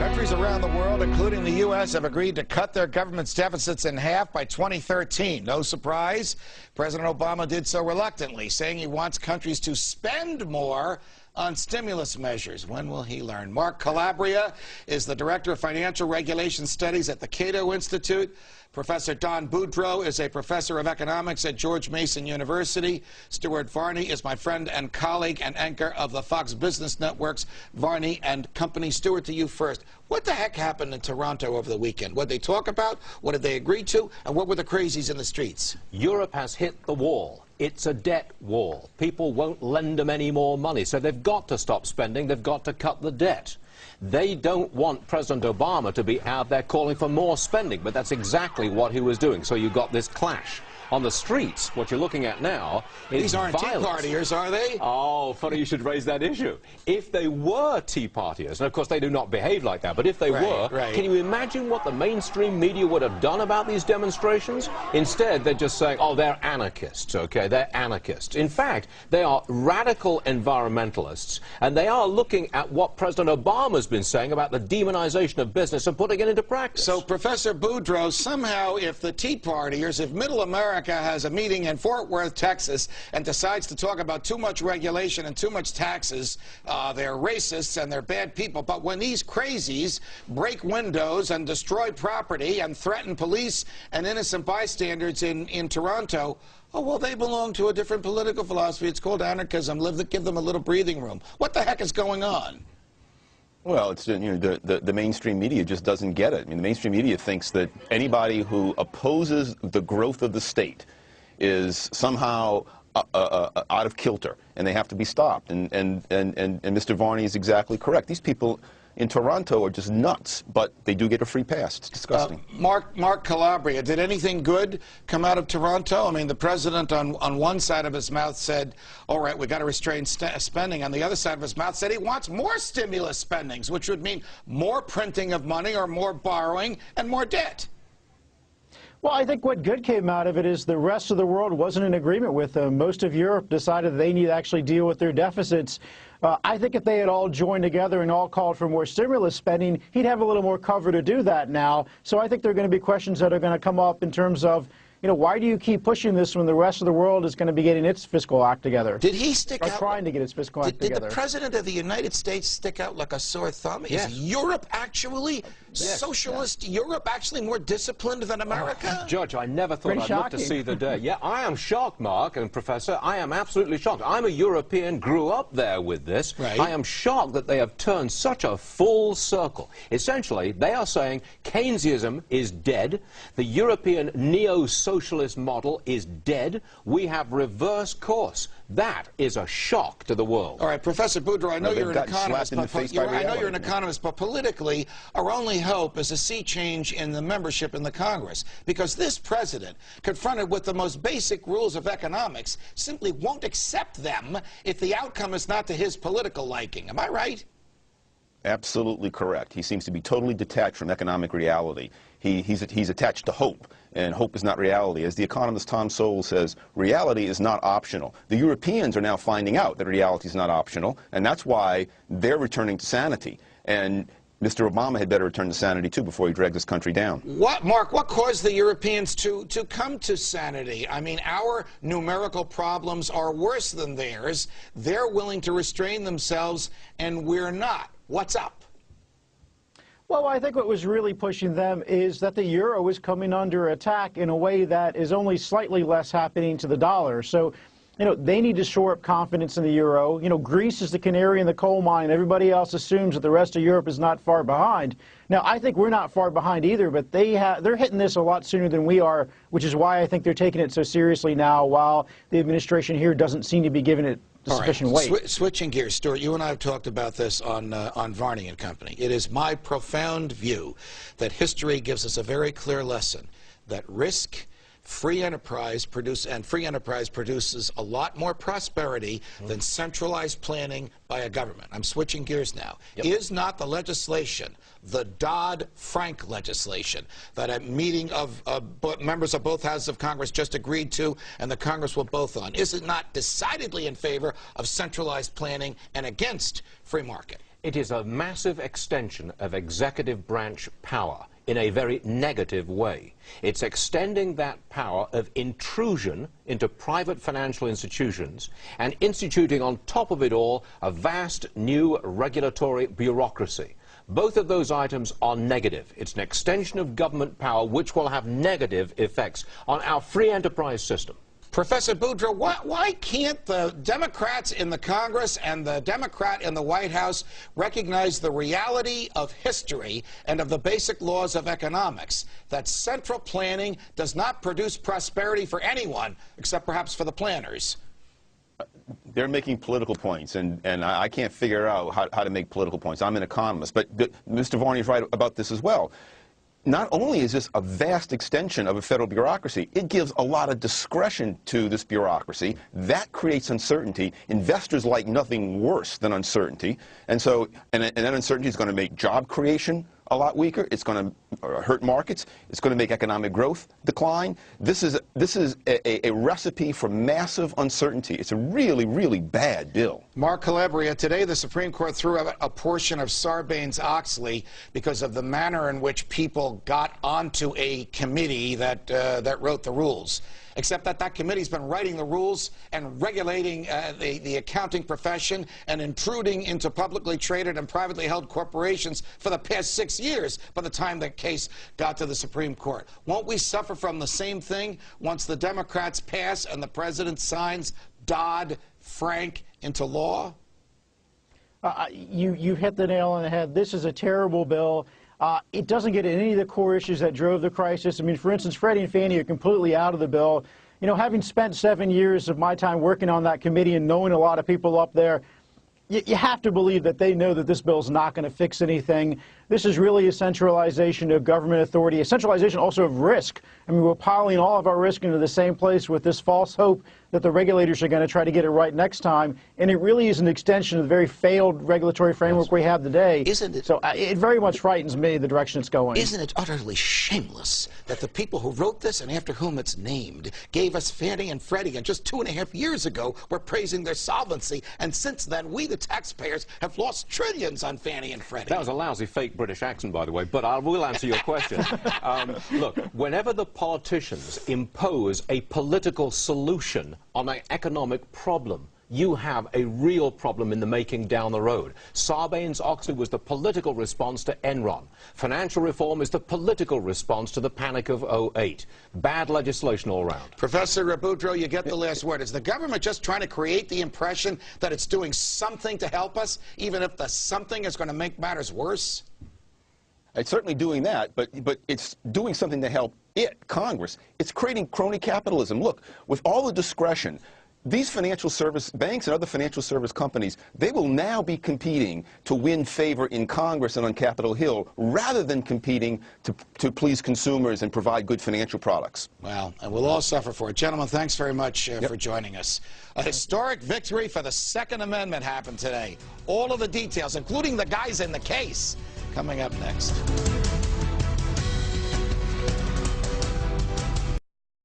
Countries around the world, including the U.S., have agreed to cut their government's deficits in half by 2013. No surprise, President Obama did so reluctantly, saying he wants countries to spend more on stimulus measures. When will he learn? Mark Calabria is the Director of Financial Regulation Studies at the Cato Institute. Professor Don Boudreaux is a professor of economics at George Mason University. Stuart Varney is my friend and colleague and anchor of the Fox Business Network's Varney and Company. Stuart, to you first. What the heck happened in Toronto over the weekend? What did they talk about? What did they agree to? And what were the crazies in the streets? Europe has hit the wall. It's a debt wall. People won't lend them any more money, so they've got to stop spending. They've got to cut the debt. They don't want President Obama to be out there calling for more spending, but that's exactly what he was doing. So you've got this clash. On the streets, what you're looking at now is These aren't violence. Tea Partiers, are they? Oh, funny you should raise that issue. If they were Tea Partiers, and of course they do not behave like that, but if they were, can you imagine what the mainstream media would have done about these demonstrations? Instead, they're just saying, oh, they're anarchists, okay? They're anarchists. In fact, they are radical environmentalists, and they are looking at what President Obama's been saying about the demonization of business and putting it into practice. So, Professor Boudreaux, somehow if the Tea Partiers, if Middle America has a meeting in Fort Worth, Texas, and decides to talk about too much regulation and too much taxes, they're racists and they're bad people. But when these crazies break windows and destroy property and threaten police and innocent bystanders in Toronto, oh, well, they belong to a different political philosophy. It's called anarchism. Give them a little breathing room. What the heck is going on? Well, it's, the mainstream media just doesn't get it. I mean, the mainstream media thinks that anybody who opposes the growth of the state is somehow out of kilter, and they have to be stopped. And Mr. Varney is exactly correct. These people in Toronto are just nuts, but they do get a free pass. It's disgusting. Mark Calabria, did anything good come out of Toronto? I mean, the president on one side of his mouth said, all right, we've got to restrain spending. On the other side of his mouth said he wants more stimulus spendings, which would mean more printing of money or more borrowing and more debt. Well, I think what good came out of it is the rest of the world wasn't in agreement with them. Most of Europe decided they need to actually deal with their deficits. I think if they had all joined together and all called for more stimulus spending, he'd have a little more cover to do that now. So I think there are going to be questions that are going to come up in terms of, why do you keep pushing this when the rest of the world is going to be getting its fiscal act together? Did he stick out? Trying to get its fiscal act together. Did the President of the United States stick out like a sore thumb? Yes. Is Europe actually, socialist Europe actually more disciplined than America? Judge, I never thought I'd look to see the day. Yeah, I am shocked, Mark and Professor. I am absolutely shocked. I'm a European, grew up there with this. Right. I am shocked that they have turned such a full circle. Essentially, they are saying Keynesianism is dead. The European neo-socialist model is dead. We have reverse course. That is a shock to the world. All right, Professor Boudreaux, I know you're an economist, but politically, our only hope is to see change in the membership in the Congress, because this president, confronted with the most basic rules of economics, simply won't accept them if the outcome is not to his political liking. Am I right? Absolutely correct. He seems to be totally detached from economic reality. He's attached to hope, and hope is not reality. As the economist Tom Sowell says, reality is not optional. The Europeans are now finding out that reality is not optional, and that's why they're returning to sanity. And Mr. Obama had better return to sanity, too, before he drags this country down. Mark, what caused the Europeans to come to sanity? I mean, our numerical problems are worse than theirs. They're willing to restrain themselves, and we're not. What's up? Well, I think what was really pushing them is that the euro is coming under attack in a way that is only slightly less happening to the dollar. So, they need to shore up confidence in the euro. Greece is the canary in the coal mine. Everybody else assumes that the rest of Europe is not far behind. Now, I think we're not far behind either, but they're hitting this a lot sooner than we are, which is why I think they're taking it so seriously now, while the administration here doesn't seem to be giving it sufficient weight. Switching gears, Stuart, you and I have talked about this on Varney and Company. It is my profound view that history gives us a very clear lesson that free enterprise produces a lot more prosperity than centralized planning by a government. I'm switching gears now. Yep. Is not the legislation, the Dodd-Frank legislation, that a meeting of members of both houses of Congress just agreed to and the Congress will vote on, is it not decidedly in favor of centralized planning and against free market? It is a massive extension of executive branch power in a very negative way. It's extending that power of intrusion into private financial institutions and instituting on top of it all a vast new regulatory bureaucracy. Both of those items are negative. It's an extension of government power which will have negative effects on our free enterprise system. Professor Boudreaux, why can't the Democrats in the Congress and the Democrat in the White House recognize the reality of history and of the basic laws of economics, that central planning does not produce prosperity for anyone except perhaps for the planners? They're making political points, and I can't figure out how to make political points. I'm an economist, but Mr. Varney is right about this as well. Not only is this a vast extension of a federal bureaucracy, it gives a lot of discretion to this bureaucracy. That creates uncertainty. Investors like nothing worse than uncertainty. And so, and that uncertainty is going to make job creation a lot weaker. It's going to hurt markets. It's going to make economic growth decline. This is a recipe for massive uncertainty. It's a really, really bad bill. Mark Calabria, today the Supreme Court threw out a portion of Sarbanes-Oxley because of the manner in which people got onto a committee that wrote the rules. Except that that committee's been writing the rules and regulating the accounting profession and intruding into publicly traded and privately held corporations for the past 6 years by the time the case got to the Supreme Court. Won't we suffer from the same thing once the Democrats pass and the president signs Dodd-Frank into law? You hit the nail on the head. This is a terrible bill. It doesn't get at any of the core issues that drove the crisis. I mean, for instance, Freddie and Fannie are completely out of the bill. You know, having spent 7 years of my time working on that committee and knowing a lot of people up there, you have to believe that they know that this bill is not going to fix anything. This is really a centralization of government authority, a centralization also of risk. I mean, we're piling all of our risk into the same place with this false hope that the regulators are going to try to get it right next time. And it really is an extension of the very failed regulatory framework we have today. Isn't it? So it very much frightens me, the direction it's going. Isn't it utterly shameless that the people who wrote this and after whom it's named gave us Fannie and Freddie, and just 2.5 years ago were praising their solvency, and since then we, the taxpayers, have lost trillions on Fannie and Freddie? That was a lousy fake British accent, by the way, but I will answer your question. Look, whenever the politicians impose a political solution on an economic problem, you have a real problem in the making down the road. Sarbanes-Oxley was the political response to Enron. Financial reform is the political response to the panic of '08. Bad legislation all around. Professor Boudreaux, you get the last word. Is the government just trying to create the impression that it's doing something to help us, even if the something is going to make matters worse? It's certainly doing that, but it's doing something to help Congress. It's creating crony capitalism. Look, with all the discretion, these financial service banks and other financial service companies, they will now be competing to win favor in Congress and on Capitol Hill rather than competing to please consumers and provide good financial products. Well, and we'll all suffer for it. Gentlemen, thanks very much for joining us. A historic victory for the Second Amendment happened today. All of the details, including the guys in the case, coming up next.